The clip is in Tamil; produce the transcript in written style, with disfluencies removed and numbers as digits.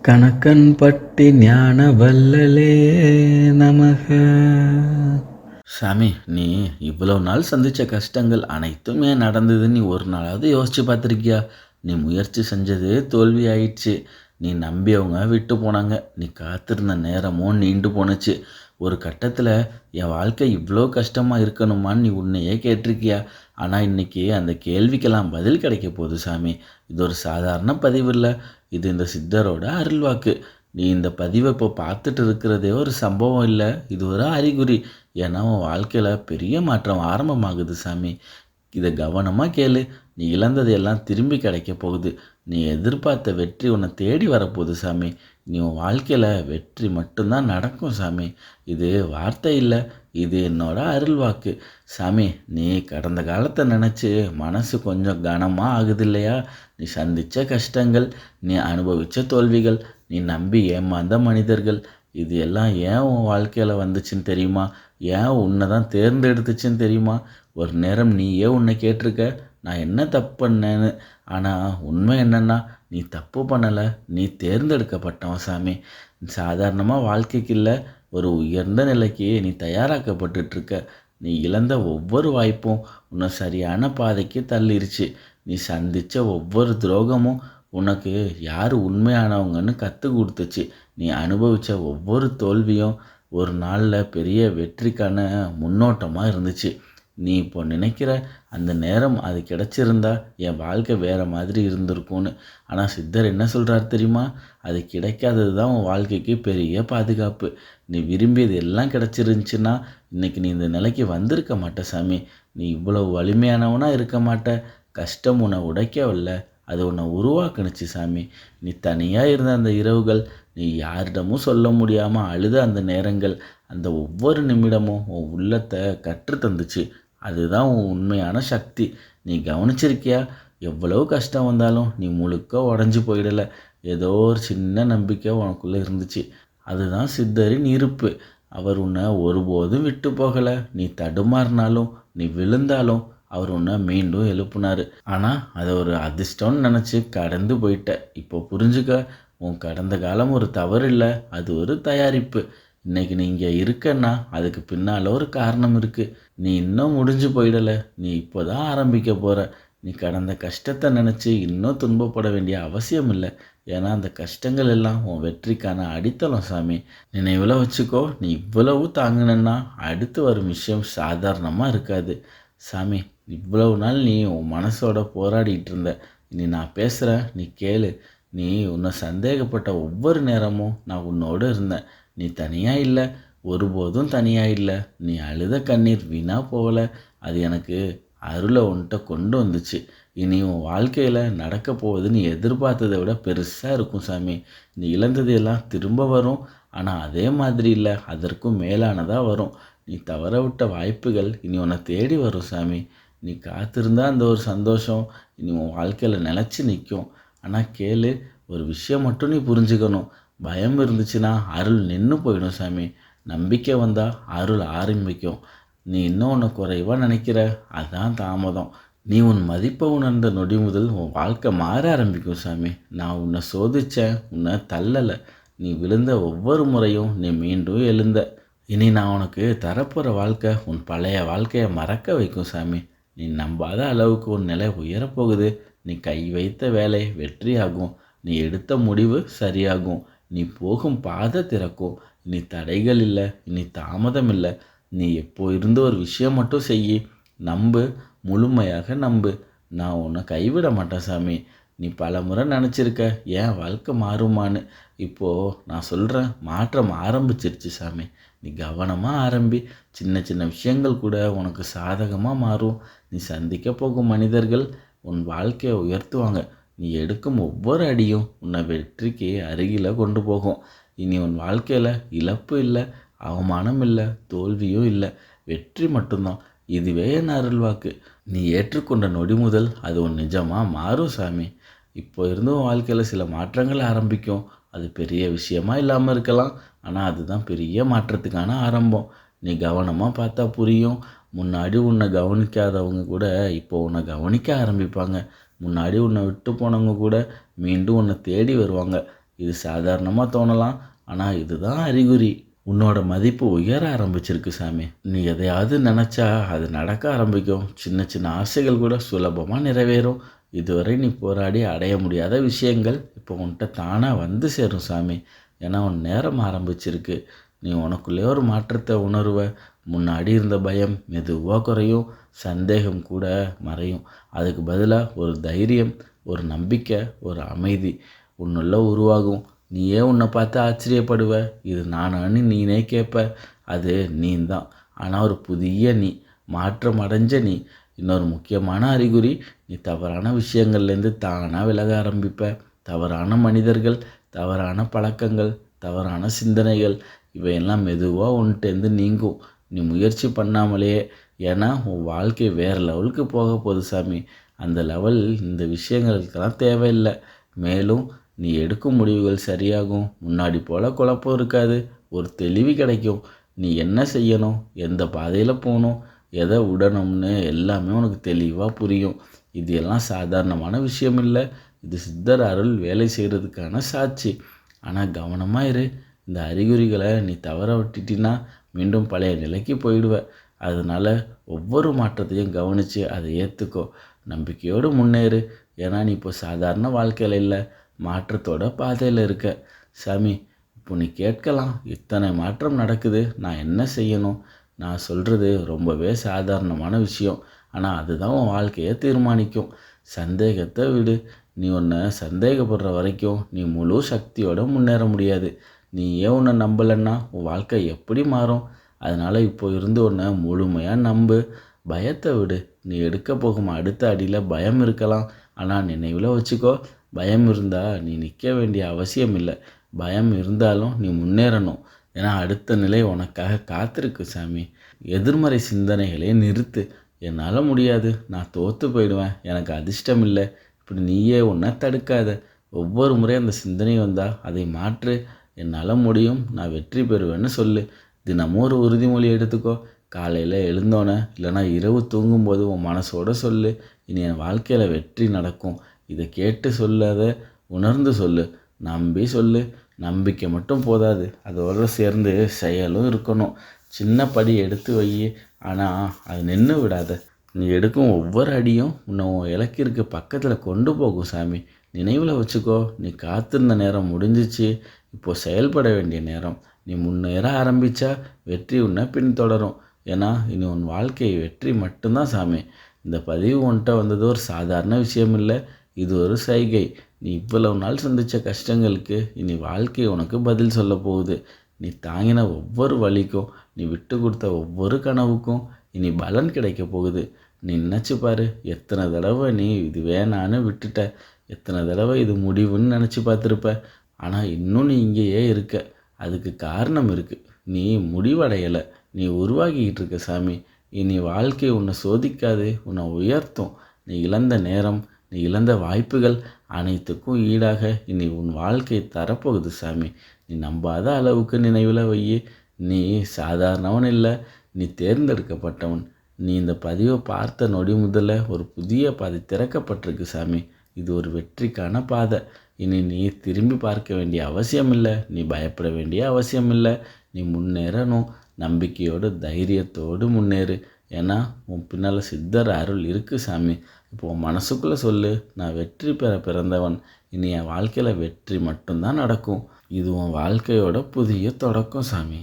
கணக்கன்பட்டி ஞான வல்லலே நமக. சாமி, நீ இவ்வளோ நாள் சந்தித்த கஷ்டங்கள் அனைத்தும் ஏன் நடந்ததுன்னு நீ ஒரு நாளாவது யோசிச்சு பார்த்துருக்கியா? நீ முயற்சி செஞ்சது தோல்வி ஆயிடுச்சு. நீ நம்பியவங்க விட்டு போனாங்க. நீ காத்திருந்த நேரமும் நீண்டு போணுச்சு. ஒரு கட்டத்தில் என் வாழ்க்கை இவ்வளோ கஷ்டமாக இருக்கணுமான்னு நீ உன்னையே கேட்டிருக்கியா? ஆனால் இன்றைக்கி அந்த கேள்விக்கெல்லாம் பதில் கிடைக்க போகுது சாமி. இது ஒரு சாதாரண பதிவு இல்லை, இது இந்த சித்தரோட அருள்வாக்கு. நீ இந்த பதிவை இப்போ பார்த்துட்டு இருக்கிறதே ஒரு சம்பவம் இல்லை, இது ஒரு அறிகுறி. ஏன்னா உன் வாழ்க்கையில் பெரிய மாற்றம் ஆரம்பமாகுது சாமி. இதை கவனமாக கேளு. நீ இழந்ததையெல்லாம் திரும்பி கிடைக்க போகுது. நீ எதிர்பார்த்த வெற்றி உன்னை தேடி வரப்போகுது சாமி. நீ உன் வாழ்க்கையில் வெற்றி மட்டும்தான் நடக்கும் சாமி. இது வார்த்தை இல்லை, இது என்னோட அருள்வாக்கு சாமி. நீ கடந்த காலத்தை நினச்சி மனசு கொஞ்சம் கனமாக ஆகுது இல்லையா? நீ சந்தித்த கஷ்டங்கள், நீ அனுபவித்த தோல்விகள், நீ நம்பி ஏமாந்த மனிதர்கள், இது எல்லாம் ஏன் உன் வாழ்க்கையில் வந்துச்சுன்னு தெரியுமா? ஏன் உன்னை தான் தேர்ந்தெடுத்துச்சுன்னு தெரியுமா? ஒரு நேரம் நீயே உன்னை கேட்டிருக்க, நான் என்ன தப்பு பண்ணேன்னு. ஆனால் உண்மை என்னென்னா, நீ தப்பு பண்ணலை, நீ தேர்ந்தெடுக்கப்பட்டவன் சாமி. சாதாரணமாக வாழ்க்கைக்கு இல்லை, ஒரு உயர்ந்த நிலைக்கு நீ தயாராக்கப்பட்டுருக்க. நீ இழந்த ஒவ்வொரு வாய்ப்பும் உன்னை சரியான பாதைக்கு தள்ளிருச்சு. நீ சந்தித்த ஒவ்வொரு துரோகமும் உனக்கு யார் உண்மையானவங்கன்னு கற்றுக் கொடுத்துச்சு. நீ அனுபவித்த ஒவ்வொரு தோல்வியும் ஒரு நாளில் பெரிய வெற்றிக்கான முன்னோட்டமாக இருந்துச்சு. நீ இப்போ நினைக்கிற அந்த நேரம் அது கிடச்சிருந்தா என் வாழ்க்கை வேறு மாதிரி இருந்திருக்கும்னு. ஆனால் சித்தர் என்ன சொல்கிறார் தெரியுமா? அது கிடைக்காதது தான் உன் வாழ்க்கைக்கு பெரிய பாதுகாப்பு. நீ விரும்பியது எல்லாம் கிடச்சிருந்துச்சுன்னா இன்றைக்கி நீ இந்த நிலைக்கு வந்திருக்க மாட்ட சாமி. நீ இவ்வளவு வலிமையானவனாக இருக்க மாட்ட. கஷ்டம் உன்னை உடைக்கவில்லை, அது உன்னை உருவாக்குனுச்சு சாமி. நீ தனியாக இருந்த அந்த இரவுகள், நீ யாரிடமும் சொல்ல முடியாமல் அழுத அந்த நேரங்கள், அந்த ஒவ்வொரு நிமிடமும் உன் உள்ளத்தை கற்று தந்துச்சு. அதுதான் உன் உண்மையான சக்தி. நீ கவனிச்சிருக்கியா? எவ்வளோ கஷ்டம் வந்தாலும் நீ முழுக்க உடஞ்சி போயிடலை. ஏதோ ஒரு சின்ன நம்பிக்கை உனக்குள்ளே இருந்துச்சு. அதுதான் சித்தரின் இருப்பு. அவர் உன்னை ஒருபோதும் விட்டு போகலை. நீ தடுமாறினாலும், நீ விழுந்தாலும் அவர் உன்னை மீண்டும் எழுப்புனார். ஆனால் அதை ஒரு அதிர்ஷ்டம்னு நினச்சி கடந்து போயிட்ட. இப்போ புரிஞ்சுக்க, உன் கடந்த காலம் ஒரு தவறு இல்லை, அது ஒரு தயாரிப்பு. இன்றைக்கி நீ இங்கே இருக்கன்னா அதுக்கு பின்னால் ஒரு காரணம் இருக்குது. நீ இன்னும் முடிஞ்சு போயிடலை, நீ இப்போ தான் ஆரம்பிக்க போகிற. நீ கடந்த கஷ்டத்தை நினச்சி இன்னும் துன்பப்பட வேண்டிய அவசியம் இல்லை. ஏன்னா அந்த கஷ்டங்கள் எல்லாம் உன் வெற்றிக்கான அடித்தளம் சாமி. நினைவில் வச்சுக்கோ, நீ இவ்வளவு தாங்கினா அடுத்து வரும் விஷயம் சாதாரணமாக இருக்காது சாமி. இவ்வளவு நாள் நீ உன் மனசோட போராடிட்டு இருந்த. இனி நான் பேசுகிறேன், நீ கேளு. நீ உன்னை சந்தேகப்பட்ட ஒவ்வொரு நேரமும் நான் உன்னோடு இருந்தேன். நீ தனியாக இல்லை, ஒருபோதும் தனியாக இல்லை. நீ அழுத கண்ணீர் வீணாக போகலை, அது எனக்கு அருளை உன்கிட்ட கொண்டு வந்துச்சு. இனி உன் வாழ்க்கையில் நடக்க போவது நீ எதிர்பார்த்ததை விட பெருசாக இருக்கும் சாமி. நீ இழந்தது எல்லாம் திரும்ப வரும், ஆனால் அதே மாதிரி இல்லை, அதற்கும் மேலானதாக வரும். நீ தவற விட்ட வாய்ப்புகள் இனி உன்னை தேடி வரும் சாமி. நீ காத்திருந்தா அந்த ஒரு சந்தோஷம் இனி உன் வாழ்க்கையில் நிலச்சி நிற்கும். ஆனால் கேளு, ஒரு விஷயம் மட்டும் நீ புரிஞ்சுக்கணும். பயம் இருந்துச்சுன்னா அருள் நின்று போயிடும் சாமி. நம்பிக்கை வந்தால் அருள் ஆரம்பிக்கும். நீ இன்னும் உன்னை குறைவாக நினைக்கிற, அதான் தாமதம். நீ உன் மதிப்பை உணர்ந்த நொடி முதல் உன் வாழ்க்கை மாற ஆரம்பிக்கும் சாமி. நான் உன்னை சோதித்தேன், உன்னை தள்ளலை. நீ விழுந்த ஒவ்வொரு முறையும் நீ மீண்டும் எழுந்த. இனி நான் உனக்கு தரப்போகிற வாழ்க்கை உன் பழைய வாழ்க்கையை மறக்க வைக்கும் சாமி. நீ நம்பாத அளவுக்கு உன் நிலை உயரப்போகுது. நீ கை வைத்த வேலை வெற்றியாகும். நீ எடுத்த முடிவு சரியாகும். நீ போகும் பாதை திறக்கும். இனி தடைகள் இல்லை, இனி தாமதம் இல்லை. நீ எப்போ இருந்து ஒரு விஷயம் மட்டும் செய்யி, நம்பு, முழுமையாக நம்பு. நான் உன்னை கைவிட மாட்டேன் சாமி. நீ பல முறை நினச்சிருக்க ஏன் வாழ்க்கை மாறுமான்னு. இப்போது நான் சொல்கிறேன், மாற்றம் ஆரம்பிச்சிருச்சு சாமி. நீ கவனமாக ஆரம்பி. சின்ன சின்ன விஷயங்கள் கூட உனக்கு சாதகமாக மாறும். நீ சந்திக்க போகும் மனிதர்கள் உன் வாழ்க்கையை உயர்த்துவாங்க. நீ எடுக்கும் ஒவ்வொரு அடியும் உன்னை வெற்றிக்கு அருகில் கொண்டு போகும். இனி உன் வாழ்க்கையில் இழப்பு இல்லை, அவமானம் இல்லை, தோல்வியும் இல்லை, வெற்றி மட்டும்தான். இதுவே என் அருள்வாக்கு. நீ ஏற்றுக்கொண்ட நொடி முதல் அது உன் நிஜமாக மாறும் சாமி. இப்போ இருந்தும் வாழ்க்கையில் சில மாற்றங்கள் ஆரம்பிக்கும். அது பெரிய விஷயமா இல்லாமல் இருக்கலாம், ஆனால் அதுதான் பெரிய மாற்றத்துக்கான ஆரம்பம். நீ கவனமாக பார்த்தா புரியும். முன்னாடி உன்னை கவனிக்காதவங்க கூட இப்போ உன்னை கவனிக்க ஆரம்பிப்பாங்க. முன்னாடி உன்னை விட்டு போனவங்க கூட மீண்டும் உன்னை தேடி வருவாங்க. இது சாதாரணமாக தோணலாம், ஆனால் இதுதான் அறிகுறி. உன்னோட மதிப்பு உயர ஆரம்பிச்சிருக்கு சாமி. நீ எதையாவது நினச்சா அது நடக்க ஆரம்பிக்கும். சின்ன சின்ன ஆசைகள் கூட சுலபமாக நிறைவேறும். இதுவரை நீ போராடி அடைய முடியாத விஷயங்கள் இப்போ உன்கிட்ட தானாக வந்து சேரும் சாமி. ஏன்னா உன் நேரம் ஆரம்பிச்சிருக்கு. நீ உனக்குள்ளே ஒரு மாற்றத்தை உணர்வ. முன்னாடி இருந்த பயம் மெதுவாக குறையும், சந்தேகம் கூட மறையும். அதுக்கு பதிலாக ஒரு தைரியம், ஒரு நம்பிக்கை, ஒரு அமைதி உன்னுள்ள உருவாகும். நீயே உன்னை பார்த்து ஆச்சரியப்படுவ. இது நானான்னு நீனே கேட்ப. அது நீந்தான், ஆனால் ஒரு புதிய நீ, மாற்றம் அடைஞ்ச நீ. இன்னொரு முக்கியமான அறிகுறி, நீ தவறான விஷயங்கள்லேருந்து தானாக விலக ஆரம்பிப்ப. தவறான மனிதர்கள், தவறான பழக்கங்கள், தவறான சிந்தனைகள் இவையெல்லாம் மெதுவாக உன்கிட்டேருந்து நீங்கும். நீ முயற்சி பண்ணாமலேயே. ஏன்னா உன் வாழ்க்கை வேறு லெவலுக்கு போக போகுது சாமி. அந்த லெவல் இந்த விஷயங்களுக்கெல்லாம் தேவையில்லை. மேலும் நீ எடுக்கும் முடிவுகள் சரியாகும். முன்னாடி போல் குழப்பம் இருக்காது. ஒரு தெளிவு கிடைக்கும். நீ என்ன செய்யணும், எந்த பாதையில் போகணும், எதை விடணும்னு எல்லாமே உனக்கு தெளிவாக புரியும். இது எல்லாம் சாதாரணமான விஷயம் இல்லை. இது சித்தர் அருள் வேலை செய்கிறதுக்கான சாட்சி. ஆனால் கவனமாக இரு. இந்த அறிகுறிகளை நீ தவற விட்டுட்டினா மீண்டும் பழைய நிலைக்கு போயிடுவ. அதனால் ஒவ்வொரு மாற்றத்தையும் கவனித்து அதை ஏற்றுக்கோ. நம்பிக்கையோடு முன்னேறு. ஏன்னா நீ இப்போ சாதாரண வாழ்க்கையில் இல்லை, மாற்றத்தோட பாதையில் இருக்க. சாமி, இப்போ நீ கேட்கலாம், இத்தனை மாற்றம் நடக்குது, நான் என்ன செய்யணும்? நான் சொல்கிறது ரொம்பவே சாதாரணமான விஷயம். ஆனால் அதுதான் உன் வாழ்க்கையை தீர்மானிக்கும். சந்தேகத்தை விடு. நீ உன்னை சந்தேகப்படுற வரைக்கும் நீ முழு சக்தியோடு முன்னேற முடியாது. நீ ஏன் உன்னை நம்பலைன்னா உன் வாழ்க்கை எப்படி மாறும்? அதனால் இப்போ இருந்து உன்னை முழுமையாக நம்பு. பயத்தை விடு. நீ எடுக்க போகும் அடுத்த அடியில் பயம் இருக்கலாம். ஆனால் நினைவில் வச்சுக்கோ, பயம் இருந்தால் நீ நிற்க வேண்டிய அவசியம் இல்லை. பயம் இருந்தாலும் நீ முன்னேறணும். ஏன்னா அடுத்த நிலை உனக்காக காத்திருக்கு சாமி. எதிர்மறை சிந்தனைகளே நிறுத்து. என்னால் முடியாது, நான் தோற்று போயிடுவேன், எனக்கு அதிர்ஷ்டம் இல்லை, இப்படி நீயே உன்னை தடுக்காத. ஒவ்வொரு முறை அந்த சிந்தனை வந்தால் அதை மாற்று. என்னால் முடியும், நான் வெற்றி பெறுவேன்னு சொல்லு. தினமும் ஒரு உறுதிமொழி எடுத்துக்கோ. காலையில் எழுந்தோன்னே இல்லைனா இரவு தூங்கும்போது உன் மனசோட சொல்லு, இனி என் வாழ்க்கையில் வெற்றி நடக்கும். இதை கேட்டு சொல்லாத, உணர்ந்து சொல்லு. நம்பி சொல்லு. நம்பிக்கை மட்டும் போதாது, அதோடு சேர்ந்து செயலும் இருக்கணும். சின்ன படி எடுத்து வை, ஆனால் அது நின்று விடாத. நீ எடுக்கும் ஒவ்வொரு அடியும் உன்னை உன் இலக்கிற்கு பக்கத்தில் கொண்டு போகும் சாமி. நினைவில் வச்சுக்கோ, நீ காத்திருந்த நேரம் முடிஞ்சிச்சு. இப்போது செயல்பட வேண்டிய நேரம். நீ முன்னேற ஆரம்பித்தா வெற்றி உன்னை பின்தொடரும். ஏன்னா இனி உன் வாழ்க்கை வெற்றி மட்டும்தான் சாமி. இந்த பதிவு உன்கிட்ட வந்தது ஒரு சாதாரண விஷயம் இல்லை, இது ஒரு சைகை. நீ இவ்வளவு நாள் சந்தித்த கஷ்டங்களுக்கு இனி வாழ்க்கை உனக்கு பதில் சொல்ல போகுது. நீ தாங்கின ஒவ்வொரு வலிக்கும், நீ விட்டு கொடுத்த ஒவ்வொரு கனவுக்கும் இனி பலன் கிடைக்க போகுது. நீ நினச்சி பாரு, எத்தனை தடவை நீ இது வேணான்னு விட்டுட்ட, எத்தனை தடவை இது முடிவுன்னு நினச்சி பார்த்துருப்ப. ஆனால் இன்னும் நீ இங்கேயே இருக்க. அதுக்கு காரணம் இருக்குது. நீ முடிவடையலை, நீ உருவாகிக்கிட்டு இருக்க சாமி. இனி வாழ்க்கை உன்னை சோதிக்காது, உன்னை உயர்த்தும். நீ இழந்த நேரம், நீ இழந்த வாய்ப்புகள் அனைத்துக்கும் ஈடாக இனி உன் வாழ்க்கை தரப்போகுது சாமி. நீ நம்பாத அளவுக்கு நினைவில் வை. நீ சாதாரணவன் இல்லை, நீ தேர்ந்தெடுக்கப்பட்டவன். நீ இந்த பதிவை பார்த்த நொடி முதல்ல ஒரு புதிய பாதை திறக்கப்பட்டிருக்கு சாமி. இது ஒரு வெற்றிக்கான பாதை. இனி நீ திரும்பி பார்க்க வேண்டிய அவசியம் இல்லை, நீ பயப்பட வேண்டிய அவசியம் இல்லை. நீ முன்னேறணும். நம்பிக்கையோடு தைரியத்தோடு முன்னேறு. ஏன்னா உன் பின்னால் சித்தர் அருள் இருக்குது சாமி. இப்போ உன் மனசுக்குள்ளே சொல்லு, நான் வெற்றி பெற பிறந்தவன். இனி என் வாழ்க்கையில் வெற்றி மட்டும்தான் நடக்கும். இது உன் வாழ்க்கையோட புதிய தொடக்கம் சாமி.